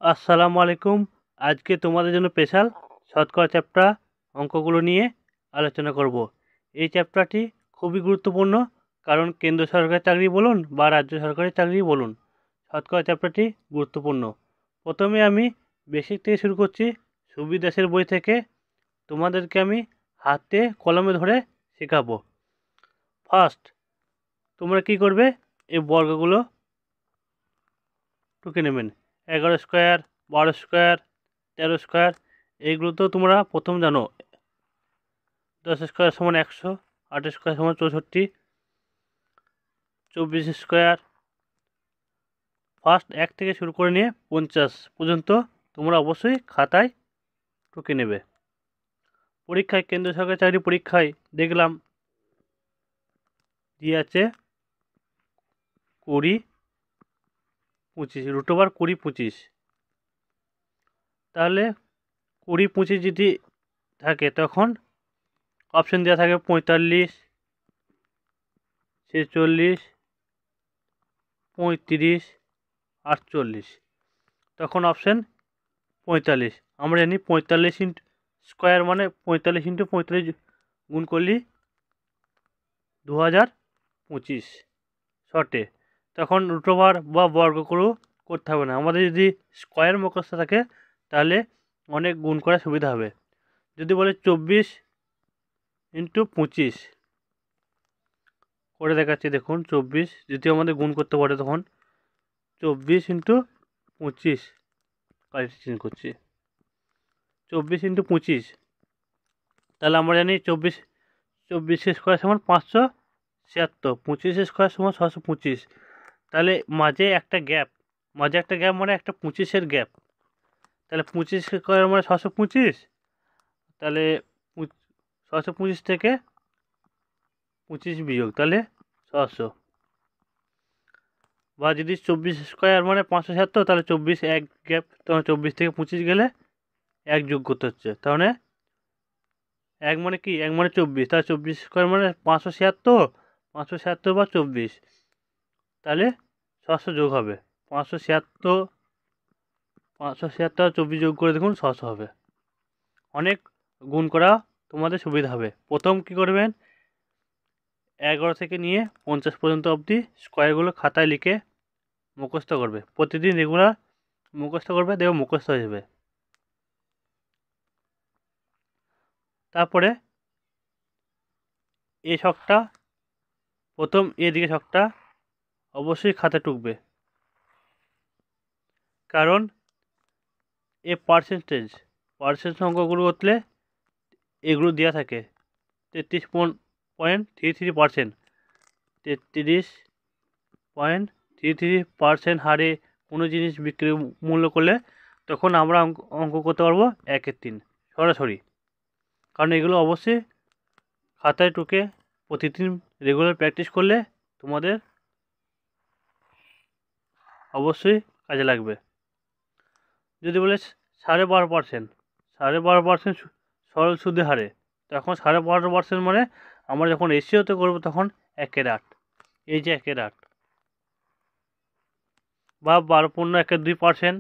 আসসালামু আলাইকুম। আজকে তোমাদের জন্য স্পেশাল শতকরা চ্যাপ্টার অঙ্কগুলো নিয়ে আলোচনা করব। এই চ্যাপ্টারটি খুবই গুরুত্বপূর্ণ, কারণ কেন্দ্র সরকারের চাকরি বলুন বা রাজ্য সরকারের চাকরি বলুন, শতকরা চ্যাপ্টারটি গুরুত্বপূর্ণ। প্রথমে আমি বেসিক থেকে শুরু করছি, সুবীর দাসের বই থেকে। তোমাদেরকে আমি হাতে কলমে ধরে শেখাবো। ফার্স্ট তোমরা কি করবে, এই বর্গগুলো টুকে নেবেন। 11 স্কোয়ার, 12 স্কোয়ার, 13 স্কোয়ার, এইগুলো তো তোমরা প্রথম জানো। 10 স্কোয়ার সমান 100, 8 স্কোয়ার সমান 64, 24 স্কোয়ার। ফার্স্ট 1 থেকে শুরু করে নিয়ে 50 পর্যন্ত তোমরা অবশ্যই খাতায় টুকে নেবে। পরীক্ষায়, কেন্দ্র সরকারি চাকরি পরীক্ষায় দেখলাম দিয়ে আছে 20, 25, √20, 25। তাহলে 20, 25 যদি থাকে তখন অপশন দেওয়া থাকে 45, 46, 35, 48। তখন অপশান 45। আমরা জানি 45 স্কোয়ার মানে 45 × 45 গুণ করলে 2025 শর্টে। তখন √ওভার বা বর্গ করেও করতে হবে না। আমাদের যদি স্কোয়ার মুখস্থ থাকে তাহলে অনেক গুণ করার সুবিধা হবে। যদি বলে 24 × 25 করে দেখাচ্ছি, দেখুন 24 যদি আমাদের গুণ করতে পারে তখন 24 × 25, কারেক্ট চেঞ্জ করছি, 24 × 25। তাহলে আমরা জানি 24 স্কোয়ার সমান 576, 25 স্কোয়ার সমান 625। তাহলে মাঝে একটা গ্যাপ মানে একটা 25-এর গ্যাপ। তাহলে 25 স্কোয়ার মানে 625। তাহলে 625 থেকে 25 বিয়োগ, তাহলে 600। বা যদি 24 স্কোয়ার মানে 576, তাহলে 24 এক গ্যাপ, তখন 24 থেকে 25 গেলে 1 যোগ করতে হচ্ছে। তাহলে 1 মানে কি, 1 মানে 24, তাহলে 24 স্কোয়ার মানে 576, 576 বা 24, তাহলে 600 যোগ হবে। 576 আর 24 যোগ করে দেখুন 600 হবে। অনেক গুণ করা তোমাদের সুবিধা হবে। প্রথম কি করবেন, 11 থেকে নিয়ে 50 পর্যন্ত অবধি স্কোয়ারগুলো খাতায় লিখে মুখস্থ করবে। প্রতিদিন রেগুলার মুখস্থ করবে, দেখবে মুখস্থ হয়ে যাবে। তারপরে এই ছকটা, প্রথম এদিকে ছকটা অবশ্যই খাতায় টুকবে, কারণ এ পার্সেন্টেজ অঙ্কগুলো করলে এগুলো দেওয়া থাকে 33.33%, 33.33% হারে কোনো জিনিস বিক্রি মূল্য করলে তখন আমরা অঙ্ক করতে পারবো 1/3 সরাসরি। কারণ এগুলো অবশ্যই খাতায় টুকে প্রতিদিন রেগুলার প্র্যাকটিস করলে তোমাদের অবশ্যই কাজে লাগবে। যদি বলে 12.5%, 12.5% সরল সুদের হারে, তখন 12.5% মানে আমরা যখন রেশিওতে করবো তখন 1/8, এই যে 1/8 বা 12.12%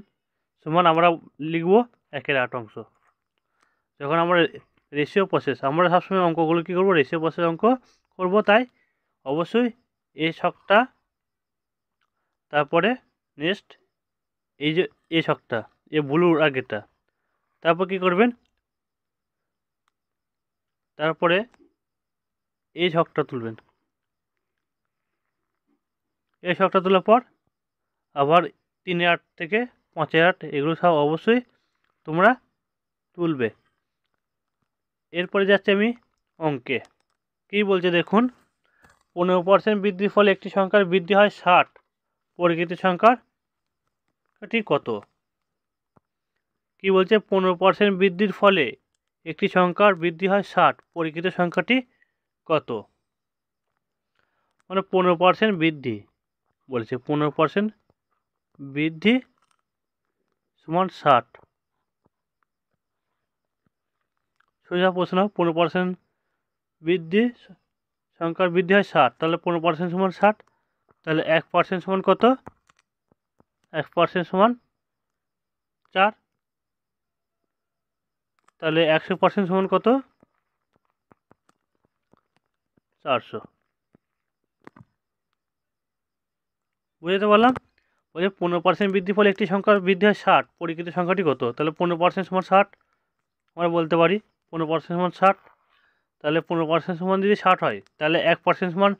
সমান আমরা লিখবো 1/8 অংশ। যখন আমরা রেশিও প্রসেস, আমরা সবসময় অঙ্কগুলো কী করবো, রেশিও প্রসেস অঙ্ক করবো, তাই অবশ্যই এই ছকটা। তারপরে নেক্সট এই যে এই ছকটা, এ ব্লুর আগেটা। তারপর কি করবেন, তারপরে এই ছকটা তুলবেন। এই ছকটা তোলার পর আবার 3/8 থেকে 5/8 এগুলো সব অবশ্যই তোমরা তুলবে। এরপরে যাচ্ছে আমি অঙ্কে, কী বলছে দেখুন। 15% বৃদ্ধির ফলে একটি সংখ্যার বৃদ্ধি হয় 60, প্রকৃত সংখ্যাটি কত? কি বলছে, 15% বৃদ্ধির ফলে একটি সংখ্যার বৃদ্ধি হয় 60, প্রকৃত সংখ্যাটি কত? মানে 15% বৃদ্ধি বলছে, 15% বৃদ্ধি সমান 60। সোজা প্রশ্ন, 15% বৃদ্ধি, সংখ্যার বৃদ্ধি হয় 60, তাহলে 15% সমান 60। তাহলে 1% সমান কত? 1% সমান 4, তাহলে 100% সমান কত? 400। বুঝতে পারলাম? বলছে 15% বৃদ্ধির ফলে একটি সংখ্যার বৃদ্ধি হয় 60, পরীক্ষিত সংখ্যাটি কত? তাহলে 15% সমান 60 আমরা বলতে পারি। 15% সমান 60, তাহলে 15% সমান যদি 60 হয়, তাহলে 1% সমান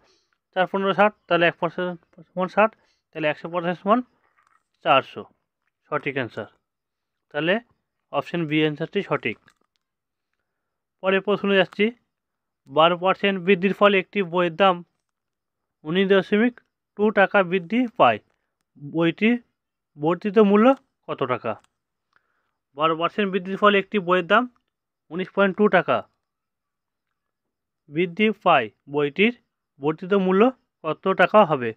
4 15 60, তাহলে 1% সমান 60, তাহলে 100% সমান 400, সঠিক অ্যান্সার। তাহলে অপশন বি অ্যান্সারটি সঠিক। পরের প্রশ্নে যাচ্ছি। 12% বৃদ্ধির ফলে একটি বইয়ের দাম 19.2 টাকা বৃদ্ধি পায়, বইটির বর্ধিত মূল্য কত টাকা? 12% বৃদ্ধির ফলে একটি বইয়ের দাম 19.2 টাকা বৃদ্ধি পায়, বইটির বর্ধিত মূল্য কত টাকা হবে?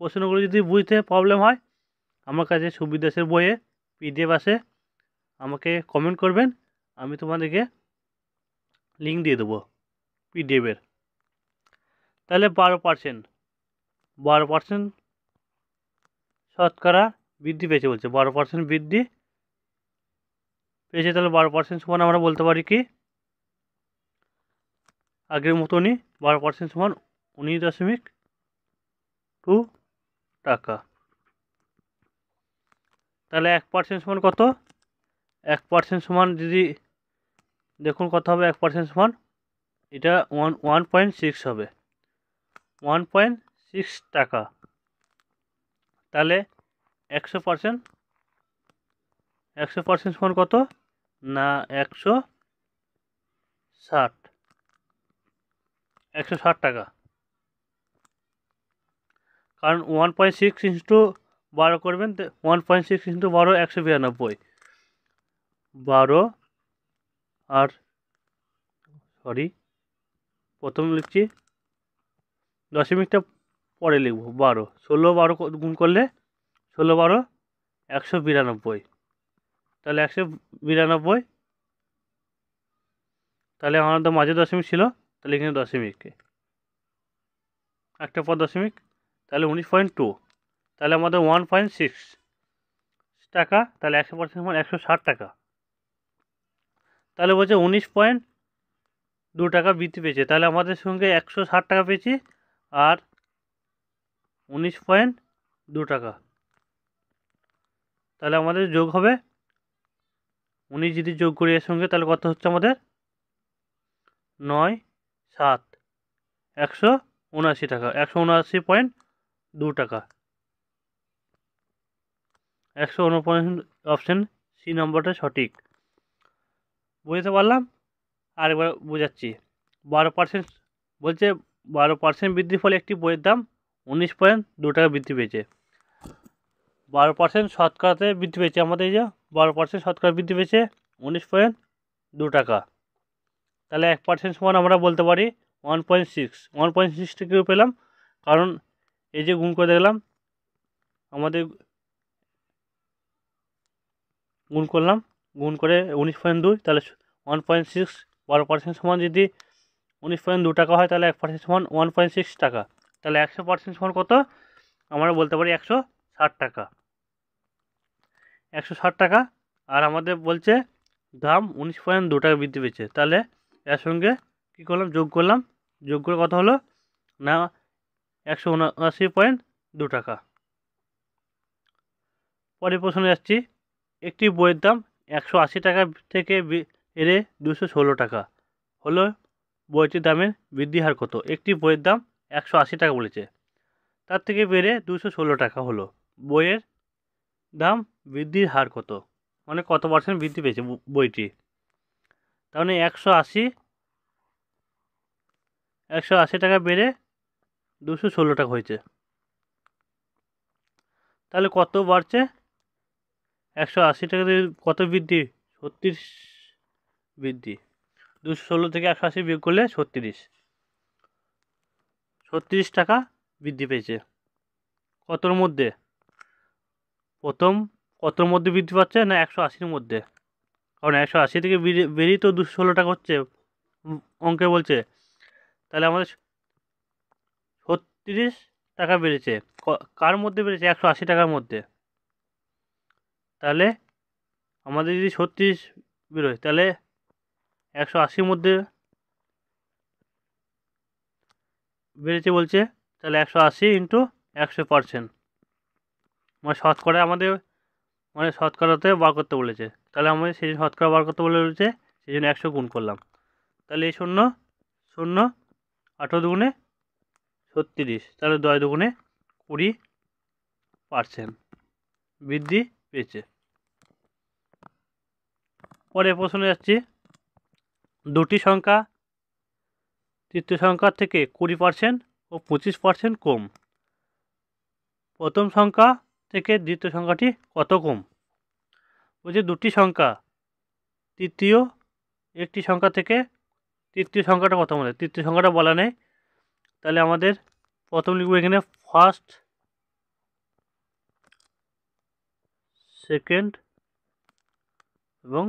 প্রশ্নগুলো যদি বুঝতে প্রবলেম হয়, আমার কাছে সুবির দাসের বইয়ে পিডিএফ আছে, আমাকে কমেন্ট করবেন, আমি তোমাদেরকে লিঙ্ক দিয়ে দেবো পিডিএফের। তাহলে 12% শতকরা বৃদ্ধি পেয়েছে বলছে, 12% বৃদ্ধি পেয়েছে, তাহলে 12% সমান আমরা বলতে পারি কি আগের মতনই, 12% সমান 19.2 টাকা। তাহলে 1% সমান কত? 1% সমান যদি দেখুন কত হবে, 1% সমান এটা 1.6 হবে, 1.6 টাকা। তাহলে 100% সমান কত? না 160 টাকা, কারণ 1.6 ইন্টু 12 করবেন, 1.6 ইন্টু 12 192, 12 আর প্রথম লিখছি, দশমিকটা পরে লিখব, 12, 16 গুণ করলে 16 12 192, তাহলে 192, তাহলে আমাদের মাঝে দশমিক ছিল, তাহলে এখানে দশমিক, একটা পর দশমিক, তাহলে 19.2, তাহলে আমাদের 1.6 টাকা, তাহলে 100% সমান 160 টাকা। তাহলে বলছে 19.2 টাকা বৃদ্ধি পেয়েছে, তাহলে আমাদের সঙ্গে 160 টাকা পেয়েছি আর 19.2 টাকা, তাহলে আমাদের যোগ হবে 19 যদি যোগ করি এর সঙ্গে, তাহলে কত হচ্ছে আমাদের 9 7 179 টাকা, 179.2 টাকা, 149, অপশন সি নম্বরটা সঠিক। বুঝতে পারলাম? আরেকবার বোঝাচ্ছি। 12% বলছে 12% বৃদ্ধির ফলে একটি বইয়ের দাম 19.2 টাকা বৃদ্ধি পেয়েছে, 12% শতকরাতে বৃদ্ধি পেয়েছে, আমাদের এই যে 12% শতকরা বৃদ্ধি পেয়েছে 19.2 টাকা, তাহলে 1% সমান আমরা বলতে পারি 1.6, 1.6 থেকে পেলাম, কারণ এই যে গুণ করে দেখলাম, আমাদের গুণ করলাম, গুণ করে 19.2, তাহলে 1.6, 12% সমান যদি 19.2 টাকা হয়, তাহলে 1% সমান 1.6 টাকা, তাহলে 100% সমান কত? আমরা বলতে পারি 160 টাকা, 160 টাকা। আর আমাদের বলছে দাম 19.2 টাকা বৃদ্ধি পেয়েছে, তাহলে এর সঙ্গে কী করলাম, যোগ করলাম, যোগ করে কত হলো না 179.2 টাকা। পরের প্রশ্নে যাচ্ছি। একটি বইয়ের দাম 180 টাকা থেকে বেড়ে 216 টাকা হলো, বইটির দামের বৃদ্ধি হার কত? একটি বইয়ের দাম 180 টাকা বলেছে, তার থেকে বেড়ে 216 টাকা হলো, বইয়ের দাম বৃদ্ধির হার কত? মানে কত % বৃদ্ধি পেয়েছে বইটি? তাহলে 180 টাকা বেড়ে 216 টাকা হয়েছে, তাহলে কত বাড়ছে? 180 টাকা থেকে কত বৃদ্ধি? 36 বৃদ্ধি, 216 থেকে 180 বিয়োগ করলে 36 টাকা বৃদ্ধি পেয়েছে। কতর মধ্যে? প্রথম কতর মধ্যে বৃদ্ধি পাচ্ছে? না 180-র মধ্যে, কারণ 180 থেকে বেরিয়ে তো 216 টাকা হচ্ছে, অঙ্কে বলছে, তাহলে আমাদের 36 টাকা বেড়েছে। কার মধ্যে বেড়েছে? 180 টাকার মধ্যে, তাহলে আমাদের যদি 36 বেরোয় তাহলে 180-র মধ্যে বেড়েছে বলছে, তাহলে 180 ইন্টু 100%, মানে শতকরা আমাদের, মানে শতকরাতে বার করতে বলেছে। তাহলে আমাদের সেই শতকরা বার করতে বলেছে, সেই জন্য 100 গুণ করলাম। তাহলে এই 0 0 18 দুগুণে 36, তাহলে 10 দুগুণে 20% বৃদ্ধি পেয়েছে। পরের প্রশ্নে যাচ্ছি। দুটি সংখ্যা তৃতীয় সংখ্যার থেকে 20% ও 25% কম। প্রথম সংখ্যা থেকে দ্বিতীয় সংখ্যাটি কত কম? বলছে দুটি সংখ্যা তৃতীয় একটি সংখ্যা থেকে তৃতীয় সংখ্যাটা কত, আমাদের তৃতীয় সংখ্যাটা বলা নেই। তাহলে আমাদের প্রথম লিখব এখানে ফার্স্ট, সেকেন্ড এবং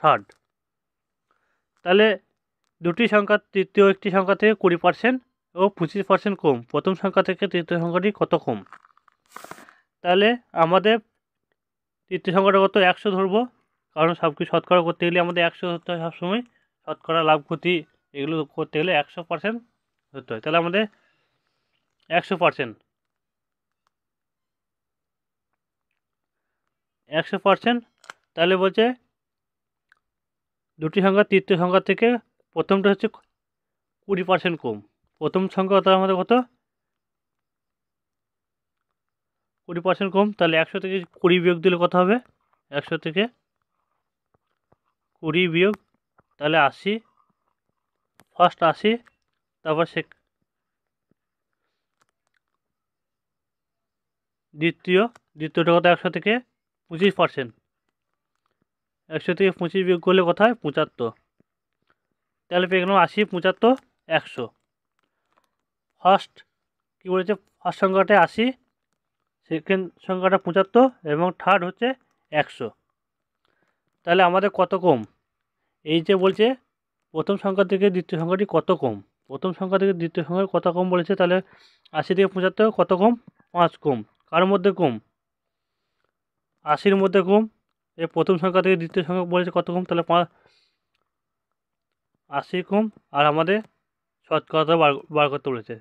থার্ড। তাহলে দুটি সংখ্যা তৃতীয় একটি সংখ্যা থেকে 20% ও 25% কম। প্রথম সংখ্যা থেকে তৃতীয় সংখ্যাটি কত কম? তাহলে আমাদের তৃতীয় সংখ্যাটা কত, 100 ধরবো, কারণ সব কিছু শতকরা করতে গেলে আমাদের 100 ধরতে হয় সবসময়। শতকরা লাভ ক্ষতি এগুলো করতে গেলে 100% ধরতে হয়। তাহলে আমাদের 100%, 100%। তাহলে বলছে দুটি সংখ্যা তৃতীয় সংখ্যা থেকে প্রথমটা হচ্ছে 20% কম। প্রথম সংখ্যা তার আমাদের কত, 20% কম। তাহলে 100 থেকে 20 বিয়োগ দিলে কত হবে? 100 থেকে 20 বিয়োগ, তাহলে 80। ফার্স্ট 80, তারপর দ্বিতীয়টা কত, 100 থেকে 25%। 100 থেকে 25 বিয়োগ করলে কোথায় 75। তাহলে পেয়ে গেলাম 80, 75, 100। ফার্স্ট কী বলেছে, ফার্স্ট সংখ্যাটা 80, সেকেন্ড সংখ্যাটা 75 এবং থার্ড হচ্ছে 100। তাহলে আমাদের কত কম? এই যে বলছে প্রথম সংখ্যা থেকে দ্বিতীয় সংখ্যাটি কত কম, প্রথম সংখ্যা থেকে দ্বিতীয় সংখ্যা কত কম বলেছে। তাহলে 80 থেকে 75 কত কম, 5 কম। কার মধ্যে কম? 80-র মধ্যে কম। এই প্রথম সংখ্যা থেকে দ্বিতীয় সংখ্যা বলেছে কত কম, তাহলে 80 কম। আর আমাদের শতকরা বার করতে বলেছে,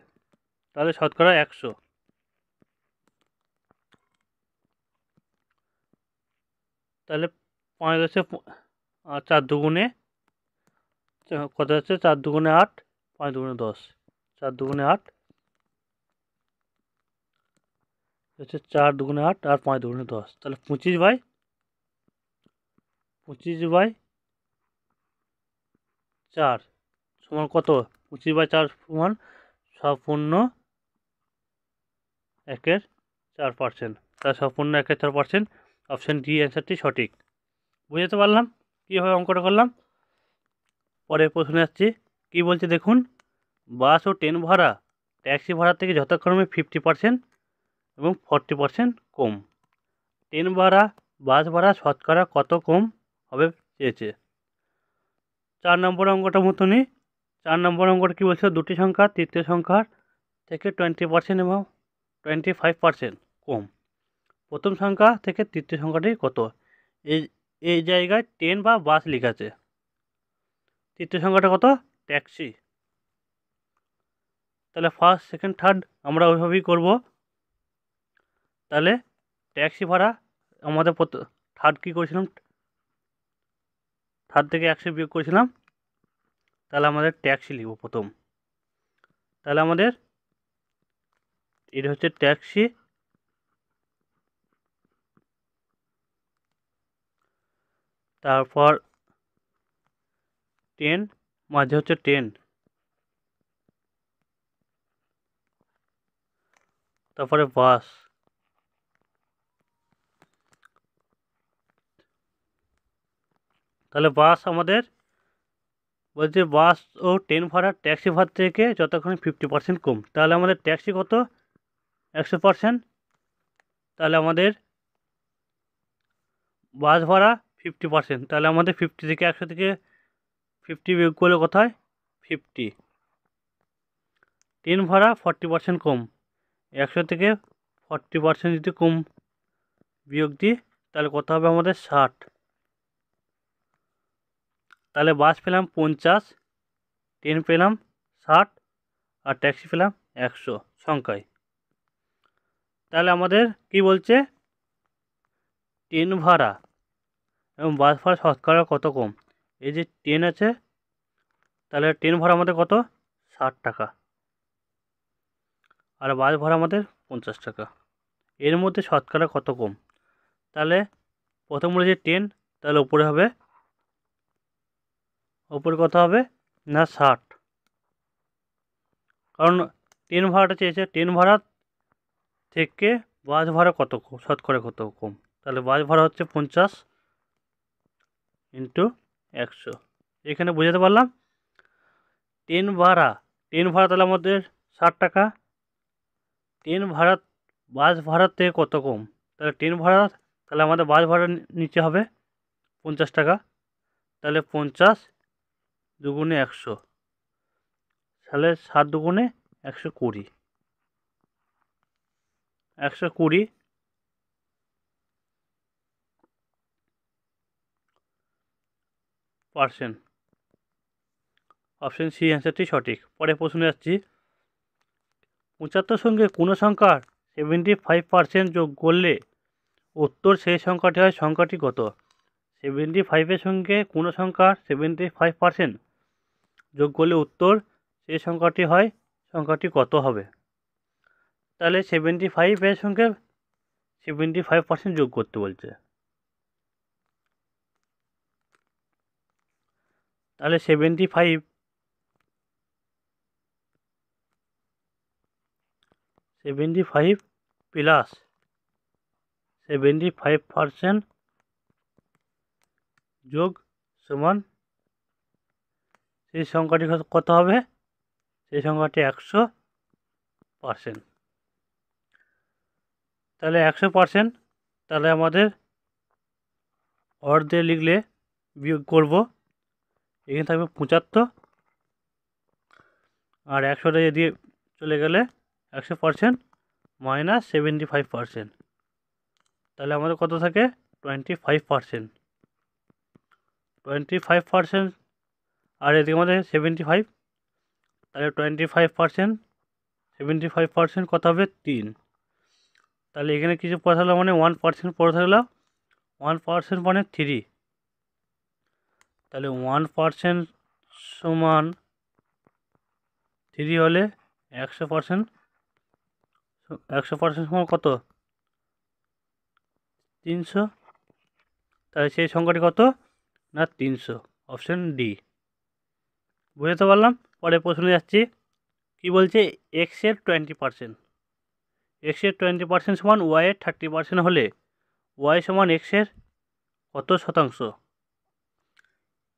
তাহলে শতকরা 100। তাহলে 5 হচ্ছে 4 দুগুণে কত হচ্ছে, 4 দুগুণে 8, 5 দুগুণে 10, 4 দুগুণে 8 হচ্ছে 4 দুগুণে 8 আর 5 দুগুণে 10, তাহলে 25/4 সমান কত? 25/4 সমান সম্পূর্ণ 1/4%। তার সম্পূর্ণ 1/4%, অপশান ডি অ্যান্সারটি সঠিক। বুঝতে পারলাম কীভাবে অঙ্কটা করলাম। পরের প্রশ্নে যাচ্ছি। কী বলছে দেখুন, বাস ও ট্রেন ভাড়া ট্যাক্সি ভাড়া থেকে যথাক্রমে 50% এবং 40% কম। ট্রেন ভাড়া বাস ভাড়া শতকরা কত কম হবে চেয়েছে। 4 নম্বর অঙ্কটা মতনই। 4 নম্বর অঙ্কটা কী বলছে, দুটি সংখ্যা তৃতীয় সংখ্যার থেকে 20% এবং 25% কম। প্রথম সংখ্যা থেকে তৃতীয় সংখ্যাটি কত? এই জায়গায় ট্রেন বা বাস লেখা আছে। তৃতীয় সংখ্যাটা কত, ট্যাক্সি। তাহলে ফার্স্ট, সেকেন্ড, থার্ড আমরা ওইভাবেই করব। তাহলে ট্যাক্সি ভাড়া আমাদের থার্ড কী করেছিলাম, থার্ড থেকে 100 বিয়োগ করেছিলাম, তাহলে আমাদের ট্যাক্সি লিখব প্রথম। তাহলে আমাদের এটা হচ্ছে ট্যাক্সি, তারপর ট্রেন, মাঝে হচ্ছে ট্রেন, তারপরে বাস, তাহলে বাস আমাদের বলছে বাস ও ট্রেন ভাড়া ট্যাক্সি ভাড়া থেকে যতক্ষণ 50% কম। তাহলে আমাদের ট্যাক্সি কত, 100%। তাহলে আমাদের বাস ভাড়া 50%। তাহলে আমাদের 50 থেকে 100 থেকে 50 বিয়োগ করলে কোথায় 50। ট্রেন ভাড়া 40% কম, 100 থেকে 40% যদি কম বিয়োগ দিই তাহলে কত হবে আমাদের 60। তাহলে বাস পেলাম 50, ট্রেন পেলাম 60 আর ট্যাক্সি পেলাম 100 সংখ্যায়। তাহলে আমাদের কি বলছে, ট্রেন ভাড়া এবং বাস ভাড়া শতকরা কত কম। এই যে ট্রেন আছে, তাহলে ট্রেন ভাড়া আমাদের কত, 60 টাকা, আর বাস ভাড়া আমাদের 50 টাকা। এর মধ্যে শতকরা কত কম। তাহলে প্রথম বলেছে ট্রেন, তাহলে উপরে হবে, উপরে কত হবে না 60, কারণ ট্রেন ভাড়াটা চেয়েছে, ট্রেন ভাড়া থেকে বাস ভাড়া কত শতকরা কত কম। তাহলে বাস ভাড়া হচ্ছে 50 ইন্টু 100। এখানে বোঝাতে পারলাম ট্রেন ভাড়া, ট্রেন ভাড়া তাহলে আমাদের 60 টাকা, ট্রেন ভাড়া বাস ভাড়ার থেকে কত কম। তাহলে ট্রেন ভাড়া, তাহলে আমাদের বাস ভাড়া নিচে হবে 50 টাকা। তাহলে 50 দুগুণে 100, তাহলে 7 দুগুণে 120, 120%। অপশন সি অ্যান্সারটি সঠিক। পরে প্রশ্নে যাচ্ছি, 75 সঙ্গে কোনো সংখ্যার 75% যোগ করলে উত্তর সেই সংখ্যাটি হয়, সংখ্যাটি কত। 75-এর সঙ্গে কোনো সংখ্যার 75% যোগ করলে উত্তর সেই সংখ্যাটি হয়, সংখ্যাটি কত হবে। তাহলে 75-এর সঙ্গে 75% যোগ করতে বলছে। তাহলে 75 প্লাস 75% যোগ সমান সেই সংখ্যাটি কত হবে, সেই সংখ্যাটি 100%। তাহলে 100%, তাহলে আমাদের অর্ধে লিখলে বিয়োগ করব, এখানে থাকবে 75 আর 100টা দিয়ে চলে গেলে 100% মাইনাস 75%, তাহলে আমাদের কত থাকে 25%। 25% আর এদিকে আমাদের 75, তাহলে 25%, 75% কত হবে 3। তাহলে এখানে কিছু পড়ে থাকলো মানে 1% পড়ে থাকলো, 1% মানে 3। তাহলে 1% সমান 3 হলে 100%, 100% সমান কত 300। তাহলে সেই সংখ্যাটি কত না 300, অপশন ডি। বুঝতে পারলাম। পরে প্রশ্নে যাচ্ছি, কি বলছে, এক্সের 20%, এক্সের 20% সমান ওয়াইয়ের 30% হলে ওয়াই সমান এক্সের কত শতাংশ।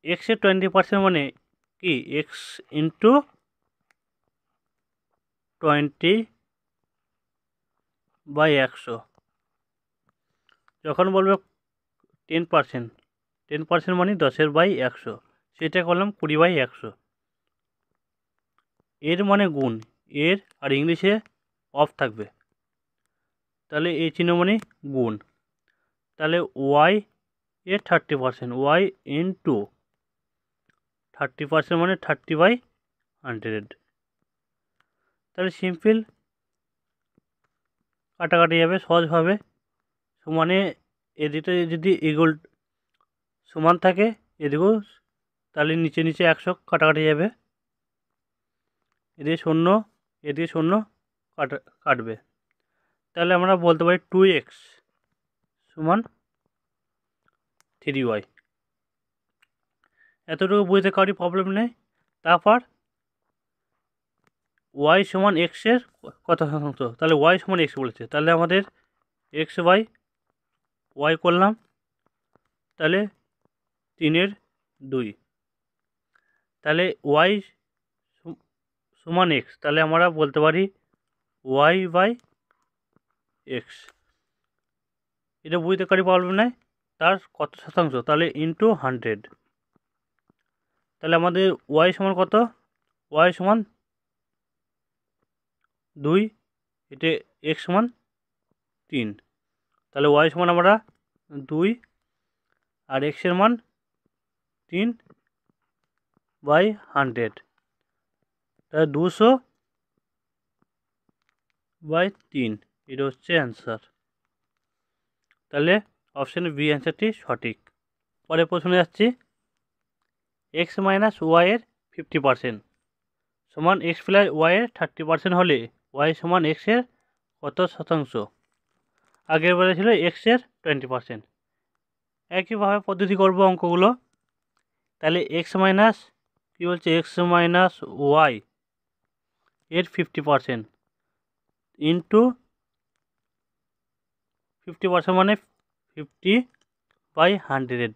এক্সের 20% মানে কি, এক্স ইন্টু 20/100। যখন বলবে 10%, 10% মানে 10/100, সেটা করলাম 20/100। এর মানে গুণ, এর আর ইংলিশে অফ থাকবে, তাহলে এই চিহ্ন মানে গুণ। তাহলে ওয়াই এর 30%, ওয়াই ইন্টু 30% মানে 30/100। তাহলে সিম্পল কাটাকাটি যাবে সহজভাবে, সমানে এদিকে যদি ইকুয়াল সমান থাকে এদিকেও, তাহলে নিচে নিচে 100 কাটাকাটি যাবে, এদিকে 0 এদিকে 0 কাটবে। তাহলে আমরা বলতে পারি 2x সমান 3y। এতটুকু বুঝতে কারোর প্রবলেম নেই। তারপর y সমান এক্সের কত শতাংশ, তাহলে y সমান এক্স বলেছে, তাহলে আমাদের x/y করলাম, তাহলে 3/2। তাহলে y সমান এক্স, তাহলে আমরা বলতে পারি y/x। এটা বুঝতে কারোর প্রবলেম নেই, তার কত শতাংশ, তাহলে ইন্টু 100। তাহলে আমাদের y সমান কত, y সমান 2, এটা x সমান 3, তাহলে y সমান আমরা 2 আর এক্সের মান 3/100, তাহলে 200/3, এটা হচ্ছে অ্যান্সার। তাহলে অপশান বি অ্যান্সারটি সঠিক। পরে প্রশ্নে যাচ্ছি, এক্স মাইনাস ওয়াইয়ের 50% সমান এক্স প্লাস ওয়াইয়ের 30% হলে ওয়াই সমান এক্সের কত শতাংশ? আগের বারে ছিল এক্সের 20%। একইভাবে পদ্ধতি করব অঙ্কগুলো। তাহলে এক্স মাইনাস কী বলছে, এক্স মাইনাস ওয়াই এর 50% ইন্টু 50% মানে 50/100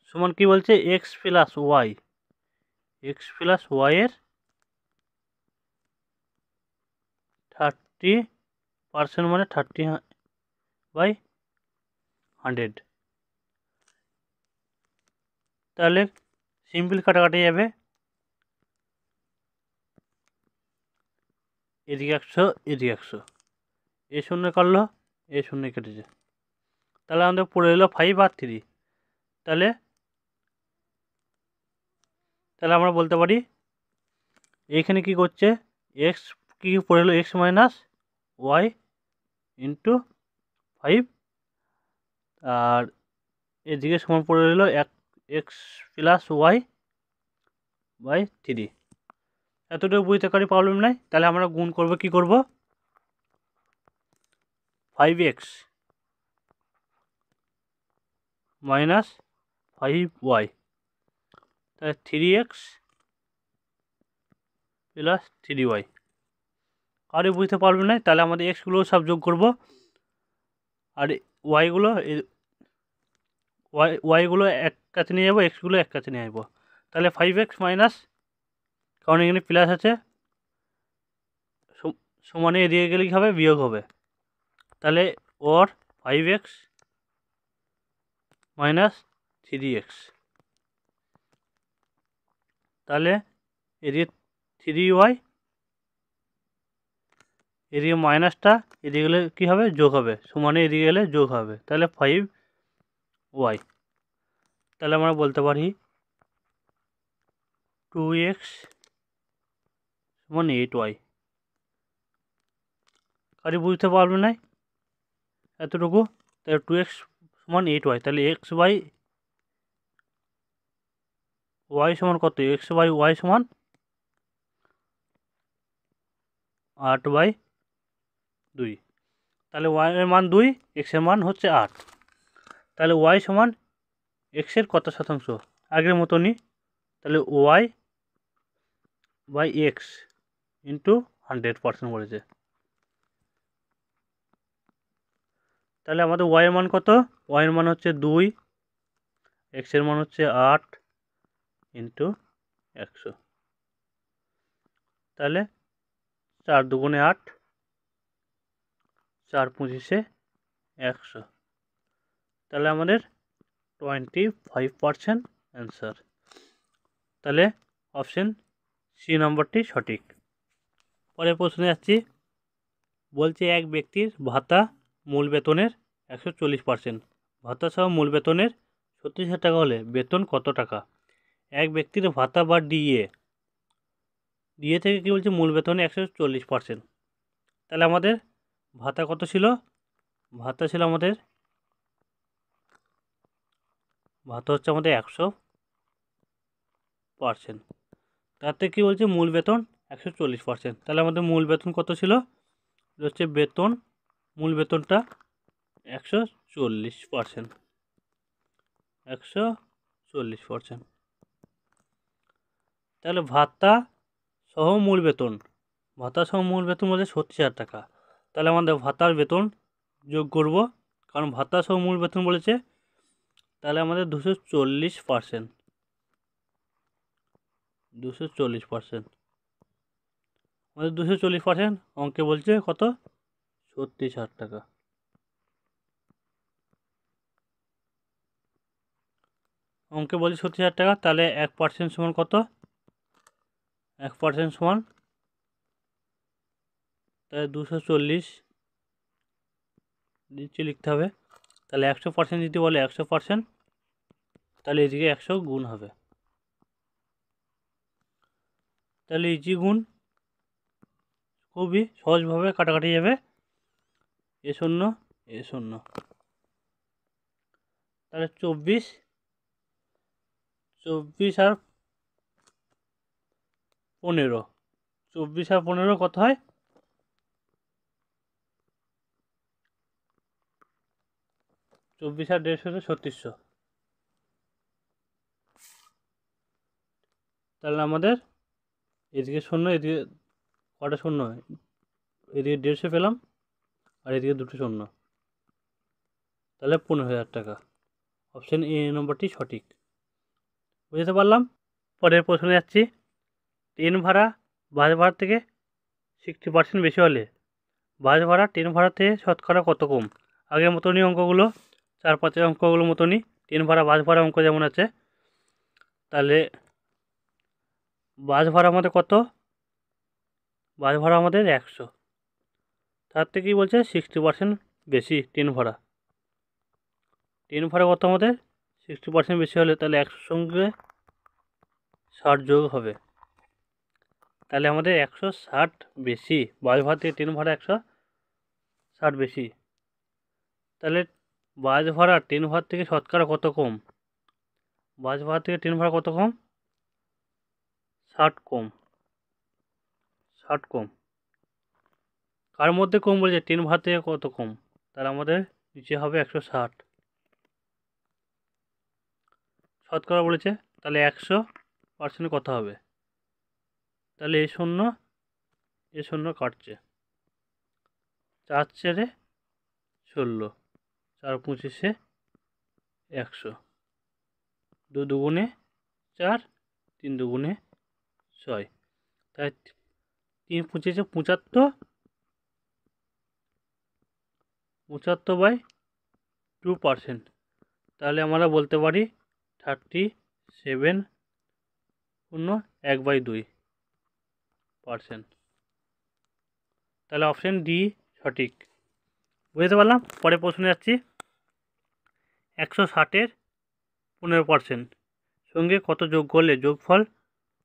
সমান কী বলছে, X plus Y, X plus ওয়াইয়ের 30% মানে 30/100। তাহলে সিম্পল কাটাকাটি যাবে, এদিকে 100 এদিকে 100, এ শূন্য কাটলো, এ শূন্য কেটেছে, তাহলে আমাদের পড়ে এলো 5/3। তাহলে আমরা বলতে পারি এইখানে কি করছে, এক্স কি পড়ে এলো, এক্স মাইনাস ওয়াই ইন্টু 5, আর এদিকে সমান পড়ে রইল এক্স প্লাস ওয়াই/3। এতটুকু বুঝতে পারি, প্রবলেম নাই। তাহলে আমরা গুণ করব, কি করব, 5x মাইনাস 5y, তাহলে 3x প্লাস 3y। আরে বুঝতে পারবেন না, তাহলে আমাদের এক্সগুলো সব যোগ করব, আর ওয়াইগুলো এক কাছে নিয়ে যাবো, এক্সগুলো এক কাছে নিয়ে আসবো। তাহলে 5x মাইনাস, কারণ এখানে প্লাস আছে, সমানে এদিকে গেলে কী হবে, বিয়োগ হবে। তাহলে ওর 5x মাইনাস 3x, তাহলে এদিকে 3y, এদিকে মাইনাসটা এদিকে গেলে কী হবে, যোগ হবে, সমানে এদিকে গেলে যোগ হবে, তাহলে 5y। তাহলে আমরা বলতে পারি 2x সমান 8y। কারি বুঝতে পারবে না এতটুকু, তাহলে 2x সমান 8y, তাহলে y সমান কত, x/y সমান 8/2। তাহলে y এর মান 2, x এর মান হচ্ছে 8। তাহলে y সমান x এর কত শতাংশ, আগের মতনই, তাহলে y/x ইন্টু 100% বলেছে। তাহলে আমাদের y এর মান কত, y এর মান হচ্ছে 2, x এর মান হচ্ছে 8 ইন্টু 100, তাহলে 4 দুগুণে 8, 4 পঁচিশে 100, তাহলে আমাদের 25% অ্যান্সার। তাহলে অপশন সি নম্বরটি সঠিক। পরের প্রশ্নে যাচ্ছি, বলছে এক ব্যক্তির ভাতা মূল বেতনের 140%, ভাতা সহ মূল বেতনের 36,000 টাকা হলে বেতন কত টাকা? এক ব্যক্তির ভাতা বা ডিএ থেকে কী বলছে, মূল বেতনে 140%। তাহলে আমাদের ভাতা কত ছিল, ভাতা ছিল আমাদের, ভাতা হচ্ছে আমাদের 100%, তাতে কী বলছে, মূল বেতন 140%। তাহলে আমাদের মূল বেতন কত ছিল, হচ্ছে বেতন, মূল বেতনটা 140%, 140%। তাহলে ভাতা সহ মূল বেতন, ভাতা সহ মূল বেতন বলছে 36,000 টাকা। তাহলে আমাদের ভাতার বেতন যোগ করব, কারণ ভাতা সহ মূল বেতন বলেছে, তাহলে আমাদের 240%, 240%, আমাদের 240% অঙ্কে বলছে কত, 36,000 টাকা। অঙ্কে বলছে 36,000 টাকা, তাহলে 1% সমান কত, 1% সমান, তাহলে 240 নিচে লিখতে হবে, তাহলে 100% যদি বলে 100%, তাহলে এদিকে 100 গুণ হবে। তাহলে ইজি গুণ খুবই সহজভাবে কাটাকাটি যাবে, এ শূন্য এ শূন্য। তাহলে 24 আর 15, 24 আর 15 কত হয়? 24 আর 150 3600। তাহলে আমাদের এদিকে শূন্য, এদিকে কটা শূন্য, এদিকে 150 পেলাম আর এদিকে দুটো শূন্য, তাহলে 15,000 টাকা। অপশান এ নম্বরটি সঠিক। বুঝতে পারলাম। পরের প্রশ্নে যাচ্ছি। ট্রেন ভাড়া বাস ভাড়া থেকে 60% বেশি হলে বাস ভাড়া ট্রেন ভাড়া থেকে শতকরা কত কম? আগের মতনই অঙ্কগুলো, 4-5 অঙ্কগুলো মতনই ট্রেন ভাড়া বাস ভাড়া অঙ্ক যেমন আছে। তাহলে বাস ভাড়া আমাদের কত? বাস ভাড়া আমাদের 100, তার থেকে কী বলছে 60% বেশি ট্রেন ভাড়া। ট্রেন ভাড়া কত আমাদের? 60% বেশি হলে তাহলে 100 সঙ্গে 60 যোগ হবে, তাহলে আমাদের 160 বেশি। বাস ভাড়া থেকে ট্রেন ভাড়া 160 বেশি। তাহলে বাস ভাড়া ট্রেন ভাড়া থেকে শতকরা কত কম? বাস ভাড়া থেকে ট্রেন ভাড়া কত কম? 60 কম। 60 কম। কার মধ্যে কম বলেছে? ট্রেন ভাড়া থেকে কত কম? তাহলে আমাদের নিচে হবে 160। শতকরা বলেছে, তাহলে 100% কত হবে? তাহলে এ শূন্য কাটছে, 4 4 16, 4 25 100, 2 2 4, 3 2 6, তাই 3 25 75, 75/2%। তাহলে আমরা বলতে পারি 37 1/2%। তাহলে অপশান ডি সঠিক। বুঝতে পারলাম। পরের প্রশ্নে যাচ্ছি। 160-এর 15% সঙ্গে কত যোগ করলে যোগফল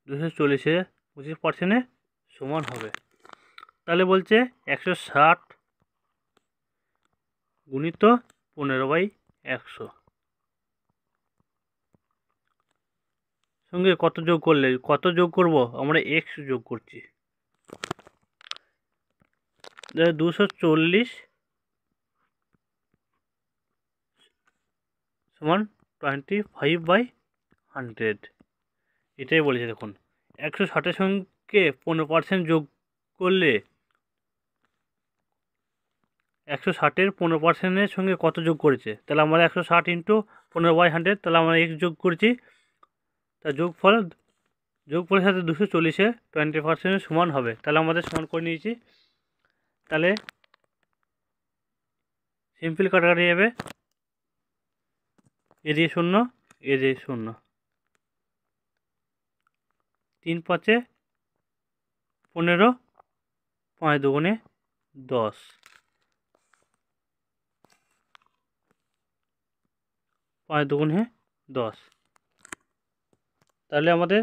240-এর 25%-এর সমান হবে? তাহলে বলছে 160 গুণিত 15/100 সঙ্গে কত যোগ করলে, কত যোগ করব? আমরা এক্স যোগ করছি। 240 সমান 25/100, এটাই বলেছে। দেখুন 160-এর সঙ্গে 15% যোগ করলে 160-এর 15%-এর সঙ্গে কত যোগ করেছে? তাহলে আমরা 160 ইন্টু 15/100, তাহলে আমরা এক্স যোগ করছি। তা যোগফলের সাথে 240-এ 20% সমান হবে, তাহলে আমাদের সমান করে নিয়েছি। তাহলে সিম্পল কাটাকাটি যাবে, এ দিয়ে শূন্য, এ দিয়ে শূন্য, 3 5 15, 5 2 10, 5 2 10। তাহলে আমাদের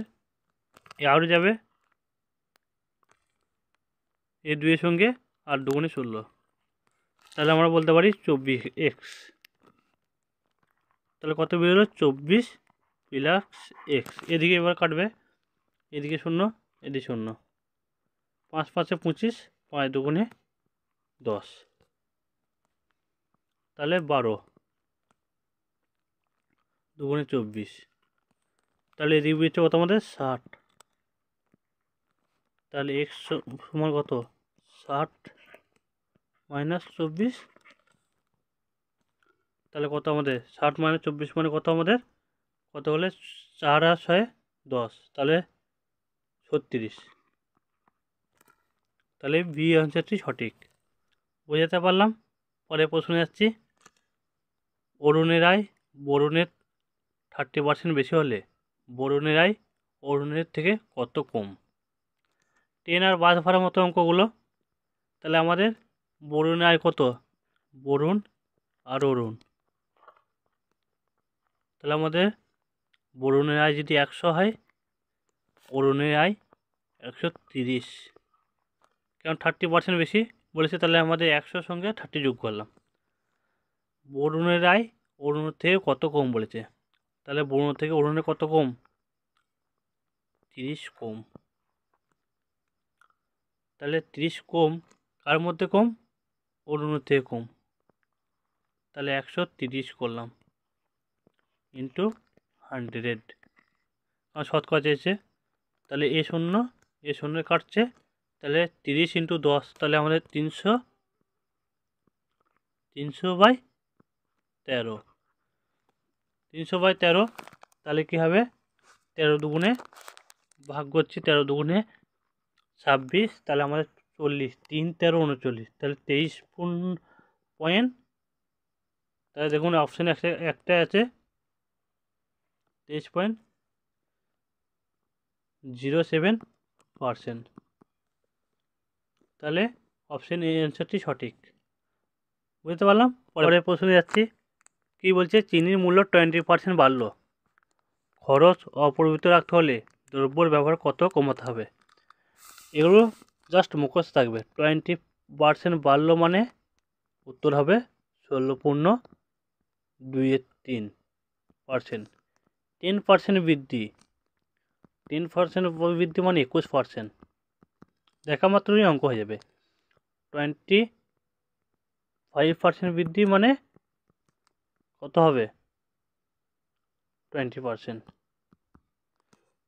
এ আউট যাবে, এ 2-এর সঙ্গে আর 2 16, তাহলে আমরা বলতে পারি 24x। তাহলে কত বেরোলো? 24 + x। এদিকে এবার কাটবে, এদিকে শূন্য, এদিকে শূন্য, 5 5 25, 5 2 10, তাহলে 12, 2 24। তাহলে এদিকে বেরোচ্ছে কত আমাদের? 60। তাহলে এক্স সমান কত? 60 - 24। তাহলে কত আমাদের? 60 - 24 মানে কত আমাদের? কত হলে 4 আর 6 10, তাহলে 36। তাহলে বি অ্যান্সারটি সঠিক। বোঝাতে পারলাম। পরের প্রশ্নে যাচ্ছি। অরুণের আয় বরুণের 30% বেশি হলে বরুণের আয় অরুণের থেকে কত কম? ট্রেন আর বাস ভাড়ার মতো অঙ্কগুলো। তাহলে আমাদের বরুণের আয় কত? বরুণ আর অরুণ তাহলে আমাদের বরুণের আয় যদি 100 হয়, অরুণের আয় 130, কারণ 30% বেশি বলেছে, তাহলে আমাদের 100 সঙ্গে 30 যোগ করলাম। বরুণের আয় অরুণের থেকে কত কম বলেছে, তাহলে বরুণের থেকে অরুণের কত কম, 30 কম। তাহলে 30 কম, কার মধ্যে কম, অরুণের থেকে কম, তাহলে 130 করলাম ইন্টু 100, আর শতকরা চেয়েছে, তাহলে এ শূন্য কাটছে, তাহলে 30 ইন্টু 10, তাহলে আমাদের 300 বাই 13, 300/13, তাহলে কী হবে, 13 দুগুণে ভাগ করছি, 13 দুগুণে 26, তাহলে আমাদের 40, 3 13 39, তাহলে 23 পয়েন্ট, তাহলে দেখুন অপশানে একটা আছে 23.07%, তাহলে অপশান এ অ্যান্সারটি সঠিক। বুঝতে পারলাম। পরের প্রশ্নে যাচ্ছি। কি বলছে, চিনির মূল্য 20% বাড়লো, খরচ অপরিবর্তিত রাখতে হলে দ্রব্যর ব্যবহার কত কমাতে হবে? এগুলো জাস্ট মুখস্থ থাকবে। 20% বাড়লো মানে উত্তর হবে 16.23%। 10% বৃদ্ধি, 10% বৃদ্ধি মানে 21%। দেখা মাত্রই অঙ্ক হয়ে যাবে। 25% বৃদ্ধি মানে কত হবে, 20%।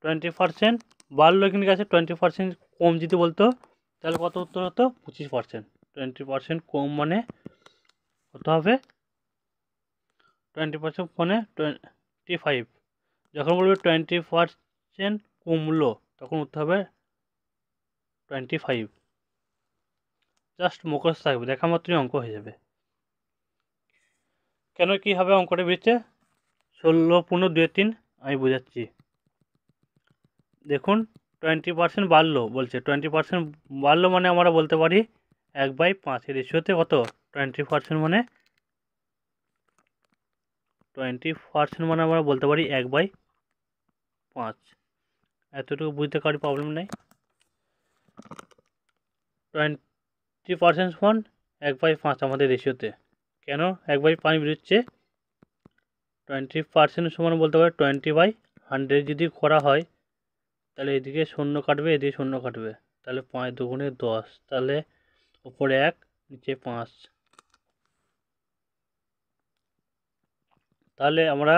20% বাড়লো, এখানে আছে 20% কম যদি বলতো তাহলে কত উত্তর হতো, 25%। 20% কম মানে কত হবে, 20% মানে 25। যখন বলবে 20% কমলো তখন উত্তর হবে 25। জাস্ট মুখস্থ থাকবে, দেখা মাত্রই অঙ্ক হয়ে যাবে। কেন কি হবে অঙ্কটা বেরোচ্ছে, 16.23, আমি বোঝাচ্ছি। দেখুন 20% বাড়লো বলছে, 20% বাড়লো মানে আমরা বলতে পারি 1/5 এর রেশিওতে কত, 20% মানে 20% মানে আমরা বলতে পারি 1/5। এতটুকু বুঝতে কারো প্রবলেম নেই। 20% সমান 1/5 আমাদের রেশিওতে। কেন 1/5 বেরোচ্ছে, 20% সমান বলতে পারি 20/100 যদি করা হয়, তাহলে এদিকে শূন্য কাটবে, এদিকে শূন্য কাটবে, তাহলে 5 দুগুণে 10, তাহলে উপরে 1 নিচে 5, তাহলে আমরা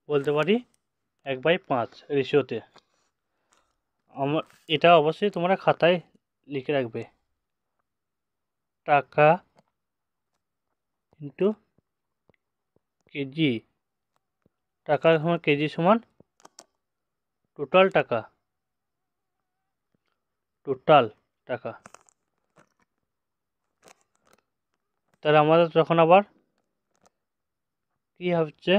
বলতে পারি 1/5 রেশিওতে। এটা অবশ্যই তোমরা খাতায় লিখে রাখবে, টাকা ইন্টু কেজি, টাকা সমান কেজি সমান টোটাল টাকা, তাহলে আমাদের তখন আবার কী হচ্ছে,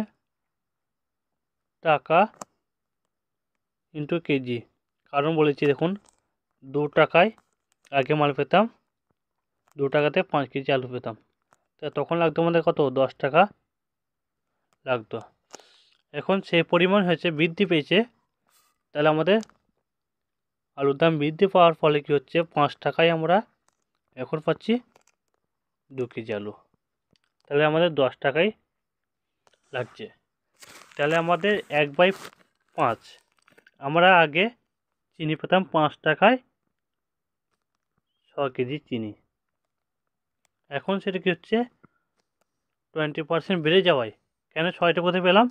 টাকা ইন্টু কেজি। কারণ বলেছি দেখুন, 2 টাকায় আগে মাল পেতাম, 2 টাকাতে 5 কেজি আলু পেতাম, তা তখন লাগতো আমাদের কত, 10 টাকা লাগতো। এখন সেই পরিমাণ হয়েছে, বৃদ্ধি পেয়েছে, তাহলে আমাদের আলুর দাম বৃদ্ধি পাওয়ার ফলে কী হচ্ছে, 5 টাকায় আমরা এখন পাচ্ছি 2 কেজি আলু, তাহলে আমাদের 10 টাকাই লাগছে। তাহলে আমাদের 1/5, আমরা আগে চিনি পেতাম 5 টাকায় 6 কেজি চিনি, এখন সেটা কী হচ্ছে, 20% বেড়ে যাওয়ায়, কেন 6টা কোথায় পেলাম,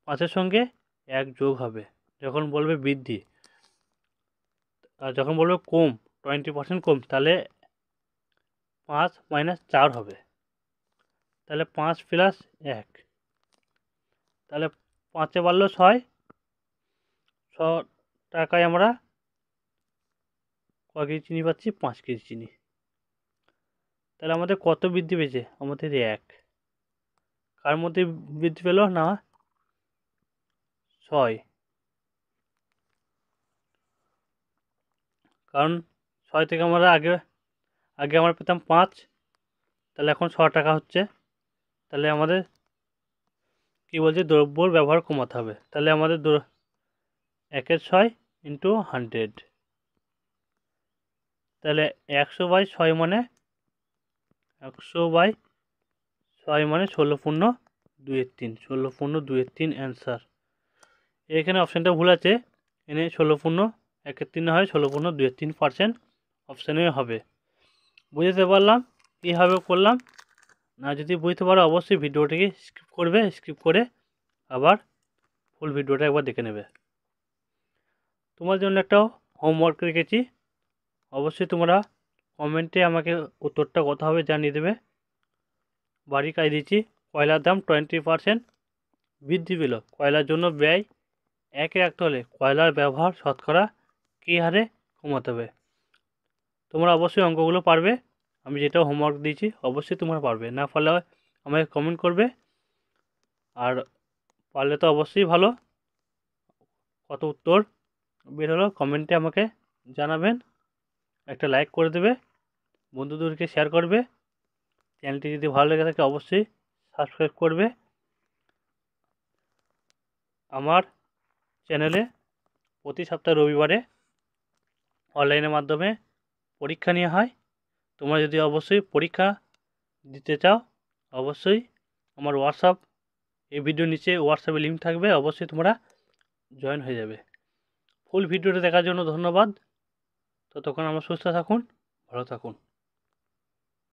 5-এর সঙ্গে 1 যোগ হবে যখন বলবে বৃদ্ধি, আর যখন বলবে কম, 20% কম, তাহলে 5 - 4 হবে, তাহলে 5 + 1, তাহলে 5-এ বাড়লো 6 টাকায় আমরা ক কেজি চিনি পাচ্ছি, 5 কেজি চিনি। তাহলে আমাদের কত বৃদ্ধি পেয়েছে, আমাদের 1। কার মধ্যে বৃদ্ধি পেল না, 6, কারণ 6 থেকে আমরা আগে আমরা পেতাম 5, তাহলে এখন 6 টাকা হচ্ছে, তাহলে আমাদের কী কী বলছে, দ্রব্যর ব্যবহার কমাতে হবে। তাহলে আমাদের 1/6 ইন্টু 100, তাহলে 100/6 মানে 100/6 মানে 16×2=3, 16×2=3 অ্যান্সার। এখানে অপশানটা ভুল আছে, এখানে 16×1=3 হয়, 16×2=3% অপশানে হবে। বুঝতে পারলাম কীভাবে করলাম। না যদি বুঝতে পারো অবশ্যই ভিডিওটিকে স্কিপ করবে, স্কিপ করে আবার ফুল ভিডিওটা একবার দেখে নেবে। তোমার জন্য একটা হোমওয়ার্ক রেখেছি, অবশ্যই তোমরা কমেন্টে আমাকে উত্তরটা কত হবে জানিয়ে দেবে। বাড়ির কাজ দিচ্ছি, কয়লার দাম 20% বৃদ্ধি পেল, কয়লার জন্য ব্যয় 1 রাখতে হলে কয়লার ব্যবহার শতকরা কী হারে কমাতে হবে। তোমরা অবশ্যই অঙ্কগুলো পারবে, আমি যেটা হোমওয়ার্ক দিয়েছি অবশ্যই তোমরা পারবে, না পারলে আমাকে কমেন্ট করবে, আর পারলে তো অবশ্যই ভালো। কত উত্তর বের হলো কমেন্টে আমাকে জানাবেন, একটা লাইক করে দেবে, বন্ধুদেরকে শেয়ার করবে, চ্যানেলটি যদি ভালো লেগে থাকে অবশ্যই সাবস্ক্রাইব করবে। আমার চ্যানেলে প্রতি সপ্তাহে রবিবারে অনলাইনের মাধ্যমে পরীক্ষা নেওয়া হয়। তোমরা যদি অবশ্যই পরীক্ষা দিতে চাও অবশ্যই আমার হোয়াটসঅ্যাপ, এই ভিডিওর নিচে হোয়াটসঅ্যাপে লিঙ্ক থাকবে, অবশ্যই তোমরা জয়েন হয়ে যাবে। ফুল ভিডিওটা দেখার জন্য ধন্যবাদ। ততক্ষণ আমরা সুস্থ থাকুন, ভালো থাকুন।